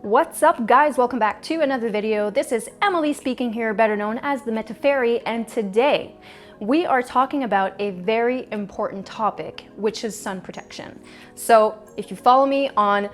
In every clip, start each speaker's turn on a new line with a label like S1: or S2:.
S1: What's up guys, welcome back to another video. This is Emilie speaking here, better known as the Meta Fairy, and today we are talking about a very important topic, which is sun protection. So if you follow me on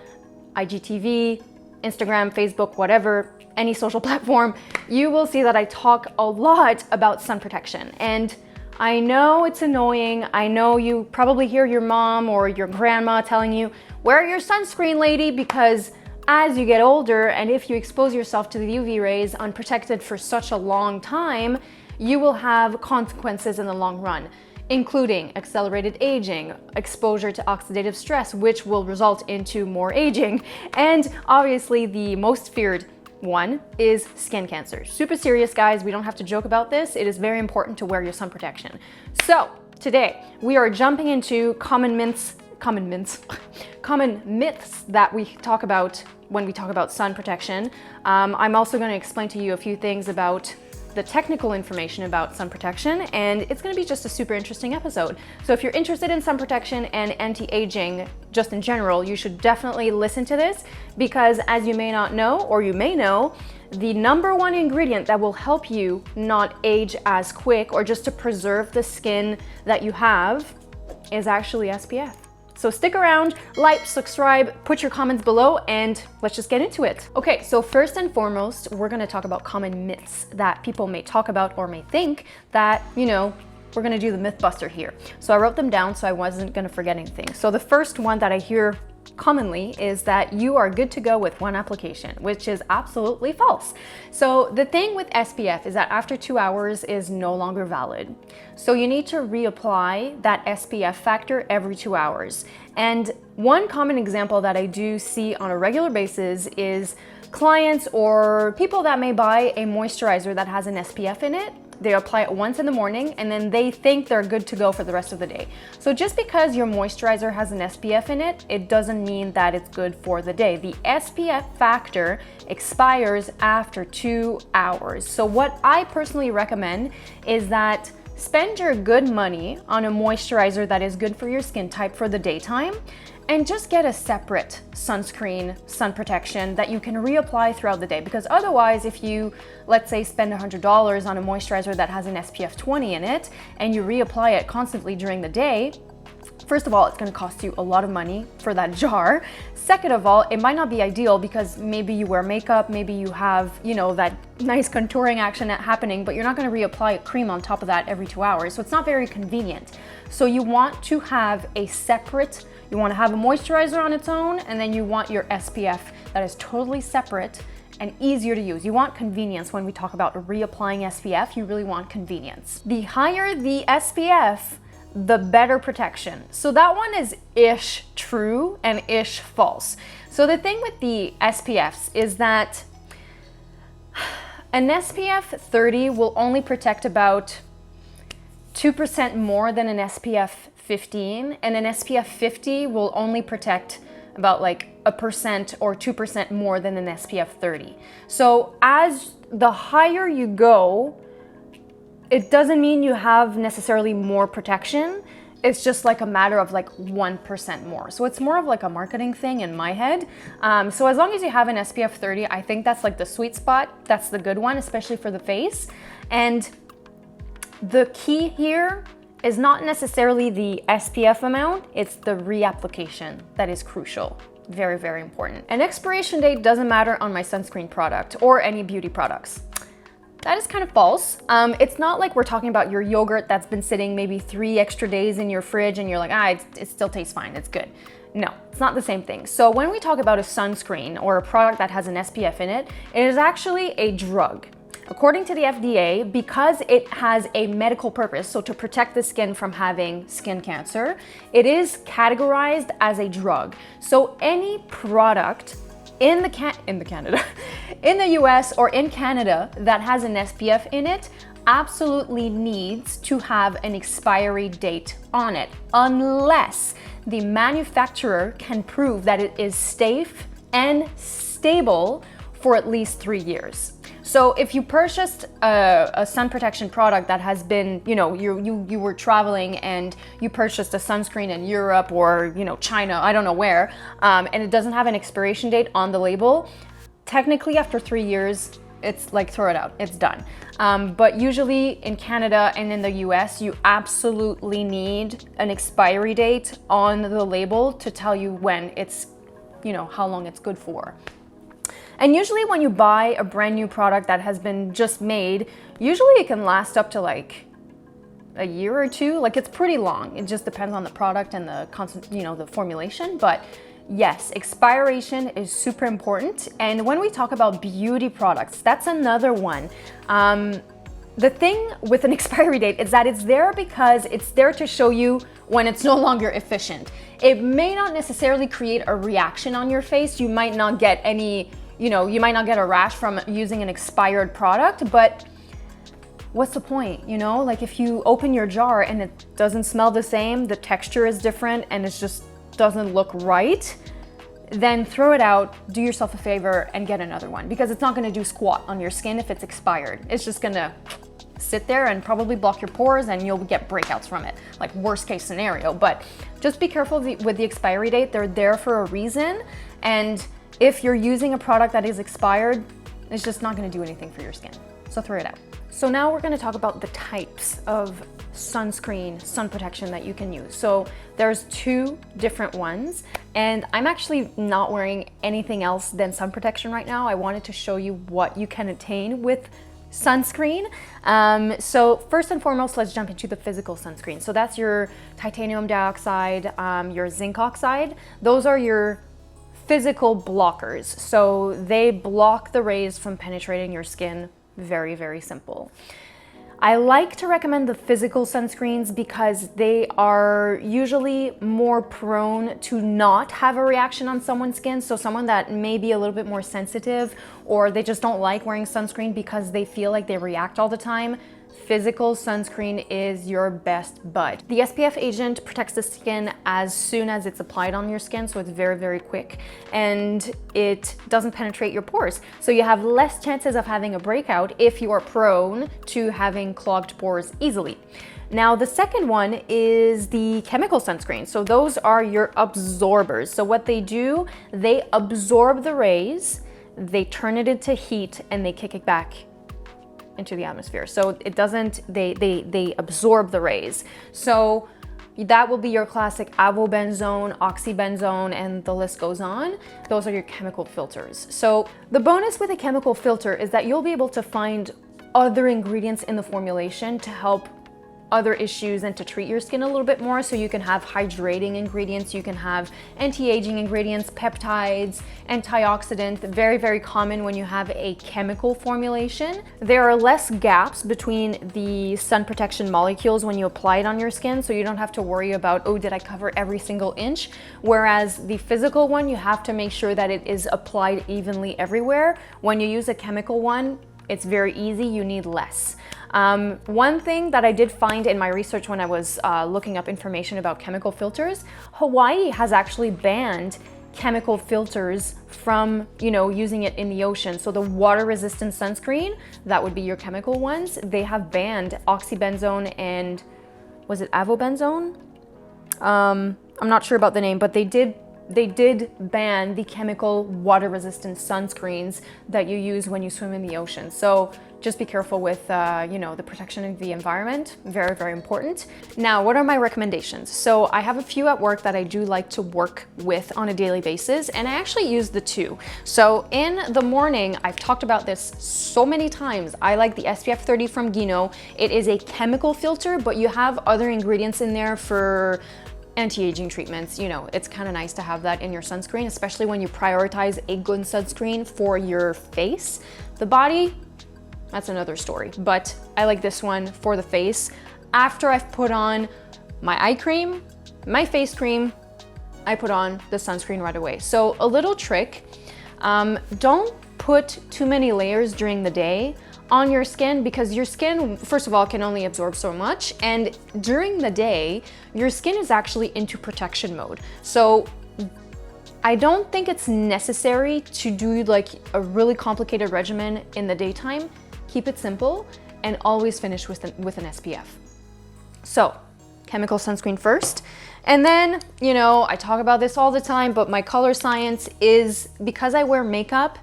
S1: IGTV, Instagram, Facebook, whatever, any social platform, you will see that I talk a lot about sun protection. And I know it's annoying. I know you probably hear your mom or your grandma telling you, wear your sunscreen, lady, because as you get older, and if you expose yourself to the UV rays unprotected for such a long time, you will have consequences in the long run, including accelerated aging, exposure to oxidative stress, which will result into more aging, and obviously the most feared one is skin cancer. Super serious, guys. We don't have to joke about this. It is very important to wear your sun protection. So today we are jumping into common myths that we talk about when we talk about sun protection. I'm also going to explain to you a few things about the technical information about sun protection, and it's going to be just a super interesting episode. So if you're interested in sun protection and anti-aging just in general, you should definitely listen to this, because as you may not know, or you may know, the #1 ingredient that will help you not age as quick or just to preserve the skin that you have is actually SPF. So stick around, like, subscribe, put your comments below, and let's just get into it. Okay, so first and foremost, we're gonna talk about common myths that people may talk about or may think that, you know, we're gonna do the myth buster here. So I wrote them down so I wasn't gonna forget anything. So the first one that I hear commonly is that you are good to go with one application, which is absolutely false. So the thing with SPF is that after 2 hours is no longer valid. So you need to reapply that SPF factor every 2 hours. And one common example that I do see on a regular basis is clients or people that may buy a moisturizer that has an SPF in it. They apply it once in the morning and then they think they're good to go for the rest of the day. So just because your moisturizer has an SPF in it, it doesn't mean that it's good for the day. The SPF factor expires after 2 hours. So what I personally recommend is that spend your good money on a moisturizer that is good for your skin type for the daytime, and just get a separate sunscreen, sun protection that you can reapply throughout the day. Because otherwise, if you, let's say, spend $100 on a moisturizer that has an SPF 20 in it, and you reapply it constantly during the day, first of all, it's gonna cost you a lot of money for that jar. Second of all, it might not be ideal because maybe you wear makeup, maybe you have, you know, that nice contouring action happening, but you're not gonna reapply a cream on top of that every 2 hours. So it's not very convenient. So you want to have a separate, you wanna have a moisturizer on its own, and then you want your SPF that is totally separate and easier to use. You want convenience when we talk about reapplying SPF, you really want convenience. The higher the SPF, the better protection. So that one is ish true and ish false. So the thing with the SPFs is that an SPF 30 will only protect about 2% more than an SPF 15, and an SPF 50 will only protect about like 1% or 2% more than an SPF 30. So as the higher you go, it doesn't mean you have necessarily more protection. It's just like a matter of like 1% more. So it's more of like a marketing thing in my head. So as long as you have an SPF 30, I think that's like the sweet spot. That's the good one, especially for the face. And the key here is not necessarily the SPF amount, it's the reapplication that is crucial. Very, very important. An expiration date doesn't matter on my sunscreen product or any beauty products. That is kind of false. It's not like we're talking about your yogurt that's been sitting maybe 3 extra days in your fridge and you're like, it still tastes fine, it's good. No, it's not the same thing. So when we talk about a sunscreen or a product that has an SPF in it, it is actually a drug. According to the FDA, because it has a medical purpose, so to protect the skin from having skin cancer, it is categorized as a drug. So any product in the US or in Canada that has an SPF in it absolutely needs to have an expiry date on it, unless the manufacturer can prove that it is safe and stable for at least 3 years. So if you purchased a sun protection product that has been, you know, you were traveling and you purchased a sunscreen in Europe or, you know, China, I don't know where, and it doesn't have an expiration date on the label, technically after 3 years, it's like throw it out, it's done. But usually in Canada and in the US, you absolutely need an expiry date on the label to tell you when it's, you know, how long it's good for. And usually when you buy a brand new product that has been just made, usually it can last up to like a year or two. Like it's pretty long. It just depends on the product and the the formulation. But yes, expiration is super important. And when we talk about beauty products, that's another one. The thing with an expiry date is that it's there because it's there to show you when it's no longer efficient. It may not necessarily create a reaction on your face. You might not get any, you might not get a rash from using an expired product, but what's the point? Like if you open your jar and it doesn't smell the same, the texture is different, and it just doesn't look right, then throw it out, do yourself a favor and get another one, because it's not gonna do squat on your skin if it's expired. It's just gonna sit there and probably block your pores and you'll get breakouts from it, like worst case scenario. But just be careful with the expiry date. They're there for a reason. And if you're using a product that is expired, it's just not gonna do anything for your skin. So throw it out. So now we're gonna talk about the types of sunscreen, sun protection that you can use. So there's 2 different ones, and I'm actually not wearing anything else than sun protection right now. I wanted to show you what you can attain with sunscreen. So first and foremost, let's jump into the physical sunscreen. So that's your titanium dioxide, your zinc oxide. Those are your physical blockers. So they block the rays from penetrating your skin. Very, very simple. I like to recommend the physical sunscreens because they are usually more prone to not have a reaction on someone's skin. So someone that may be a little bit more sensitive, or they just don't like wearing sunscreen because they feel like they react all the time, physical sunscreen is your best bud. The SPF agent protects the skin as soon as it's applied on your skin, so it's very, very quick, and it doesn't penetrate your pores. So you have less chances of having a breakout if you are prone to having clogged pores easily. Now, the second one is the chemical sunscreen. So those are your absorbers. So what they do, they absorb the rays, they turn it into heat, and they kick it back into the atmosphere. So it doesn't, they absorb the rays. So that will be your classic avobenzone, oxybenzone, and the list goes on. Those are your chemical filters. So the bonus with a chemical filter is that you'll be able to find other ingredients in the formulation to help other issues and to treat your skin a little bit more. So you can have hydrating ingredients, you can have anti-aging ingredients, peptides, antioxidants, very, very common when you have a chemical formulation. There are less gaps between the sun protection molecules when you apply it on your skin, so you don't have to worry about, oh, did I cover every single inch? Whereas the physical one, you have to make sure that it is applied evenly everywhere. When you use a chemical one, it's very easy, you need less. One thing that I did find in my research when I was looking up information about chemical filters, Hawaii has actually banned chemical filters from, using it in the ocean. So the water-resistant sunscreen, that would be your chemical ones, they have banned oxybenzone and, was it avobenzone? I'm not sure about the name, but they did ban the chemical water-resistant sunscreens that you use when you swim in the ocean. So just be careful with, the protection of the environment. Very, very important. Now, what are my recommendations? So I have a few at work that I do like to work with on a daily basis, and I actually use the 2. So in the morning, I've talked about this so many times. I like the SPF 30 from Guinot. It is a chemical filter, but you have other ingredients in there for anti-aging treatments. It's kind of nice to have that in your sunscreen, especially when you prioritize a good sunscreen for your face. The body, that's another story, but I like this one for the face. After I've put on my eye cream, my face cream, I put on the sunscreen right away. So a little trick, don't put too many layers during the day on your skin, because your skin, first of all, can only absorb so much, and during the day, your skin is actually into protection mode. So I don't think it's necessary to do like a really complicated regimen in the daytime. Keep it simple and always finish with an SPF. So chemical sunscreen first. And then, I talk about this all the time, but my ColoreScience is, because I wear makeup,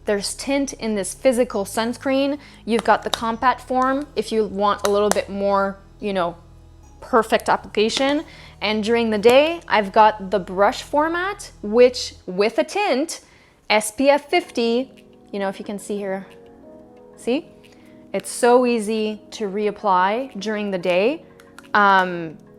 S1: There's tint in this physical sunscreen. You've got the compact form if you want a little bit more, you know, perfect application. And during the day, I've got the brush format, which with a tint, SPF 50, you know, if you can see here, see? It's so easy to reapply during the day.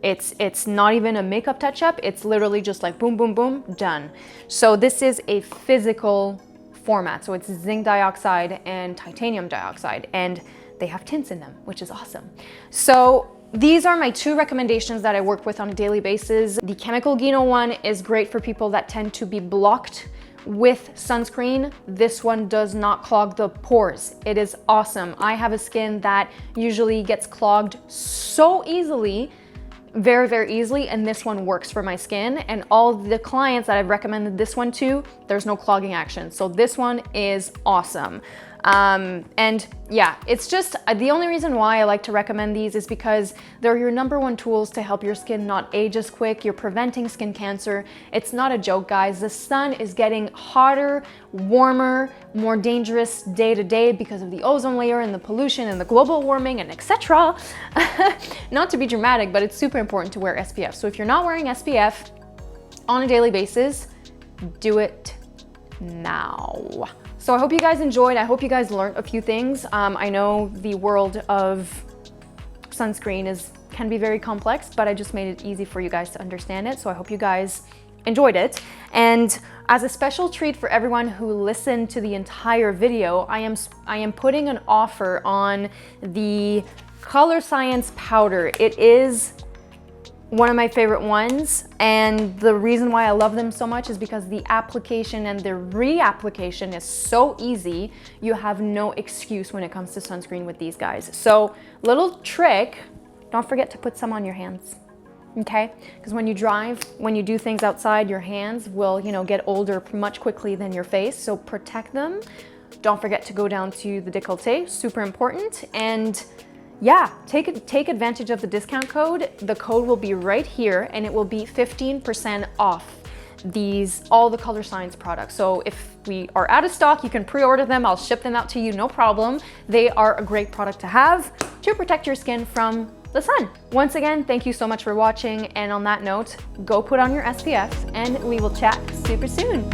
S1: It's not even a makeup touch-up. It's literally just like boom, boom, boom, done. So this is a physical format. So it's zinc dioxide and titanium dioxide, and they have tints in them, which is awesome. So these are my 2 recommendations that I work with on a daily basis. The chemical Guinot one is great for people that tend to be blocked with sunscreen. This one does not clog the pores. It is awesome. I have a skin that usually gets clogged so easily, very, very easily, and this one works for my skin. And all the clients that I've recommended this one to, there's no clogging action. So this one is awesome. And yeah, it's just the only reason why I like to recommend these is because they're your #1 tools to help your skin not age as quick. You're preventing skin cancer. It's not a joke, guys. The sun is getting hotter, warmer, more dangerous day to day because of the ozone layer and the pollution and the global warming and etc. Not to be dramatic, but it's super important to wear SPF. So if you're not wearing SPF on a daily basis, do it now. So I hope you guys enjoyed. I hope you guys learned a few things. I know the world of sunscreen can be very complex, but I just made it easy for you guys to understand it. So I hope you guys enjoyed it. And as a special treat for everyone who listened to the entire video, I am putting an offer on the ColoreScience powder. It is one of my favorite ones, and the reason why I love them so much is because the application and the reapplication is so easy. You have no excuse when it comes to sunscreen with these guys. So little trick, don't forget to put some on your hands, okay? Because when you drive, when you do things outside, your hands will, you know, get older much quickly than your face, so protect them. Don't forget to go down to the décolleté, super important. And yeah, take advantage of the discount code. The code will be right here, and it will be 15% off all the ColoreScience products. So if we are out of stock, you can pre-order them. I'll ship them out to you, no problem. They are a great product to have to protect your skin from the sun. Once again, thank you so much for watching. And on that note, go put on your SPF, and we will chat super soon.